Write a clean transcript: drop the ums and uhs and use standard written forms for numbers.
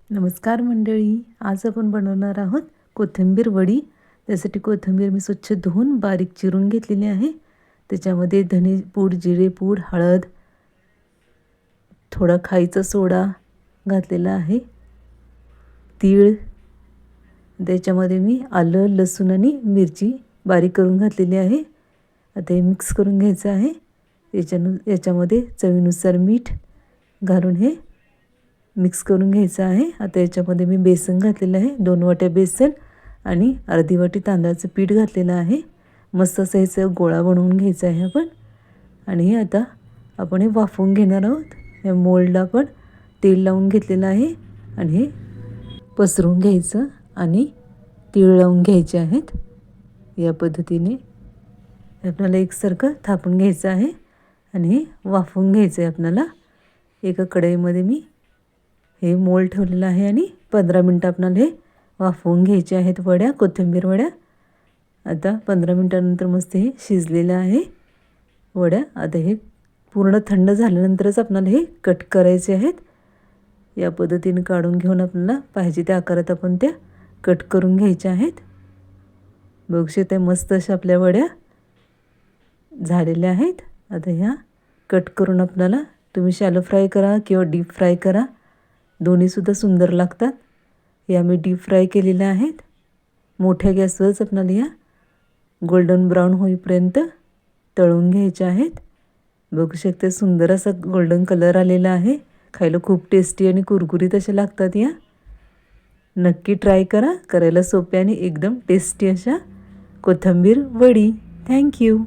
नमस्कार मंडळी, आज आपण बनवणार आहोत कोथिंबीर वडी। त्यासाठी कोथिंबीर मी स्वच्छ धुवून बारीक चिरून घेतलेली आहे। त्याच्यामध्ये धने पूड, जिरे पूड, हळद, थोडा खायचा सोडा घातलेला आहे, तीळ, त्याच्यामध्ये मी आलं, लसूण आणि मिरची बारीक करून घातलेली आहे। आता हे मिक्स करून घ्यायचं आहे। याच्यामध्ये चवीनुसार मीठ घालून हे मिक्स करून घ्यायचं आहे। आता याच्यामध्ये मी बेसन घातलेलं आहे, 2 वाट्या बेसन आणि अर्धी वाटी तांदळाचं पीठ घातलेलं आहे। मस्त असं याचा गोळा बनवून घ्यायचा आहे आपण। आणि आता आपण हे वाफवून घेणार आहोत। या मोल्डला पण तेल लावून घेतलेलं आहे आणि हे पसरवून घ्यायचं आणि तीळ लावून घ्यायचे आहेत। या पद्धतीने आपल्याला एकसारखं थापून घ्यायचं आहे आणि हे वाफवून घ्यायचं आहे आपल्याला। एका कढईमध्ये मी हे मोल्ड ठेवलेलं आहे आणि 15 मिनिटं आपल्याला हे वाफवून घ्यायचे आहेत वड्या, कोथिंबीर वड्या। आता 15 मिनिटांनंतर मस्त हे शिजलेलं आहे वड्या। आता हे पूर्ण थंड झाल्यानंतरच आपल्याला हे कट करायचे आहेत। या पद्धतीने काढून घेऊन आपल्याला पाहिजे त्या आकारात आपण त्या कट करून घ्यायच्या आहेत। बघू शकता मस्त अशा आपल्या वड्या झालेल्या आहेत। आता ह्या कट करून आपल्याला तुम्ही शॅलो फ्राय करा किंवा डीप फ्राय करा, दोन्ही सुद्धा सुंदर लागतात। या मी डीप फ्राय केलेल्या आहेत। मोठ्या गॅसवरच आपल्याला या गोल्डन ब्राउन होईपर्यंत तळून घ्यायच्या आहेत। बघू शकता सुंदर असा गोल्डन कलर आलेला आहे। खायला खूप टेस्टी आणि कुरकुरीत अशा लागतात। या नक्की ट्राय करा, करायला सोपे आणि एकदम टेस्टी अशा कोथिंबीर वडी। Thank you.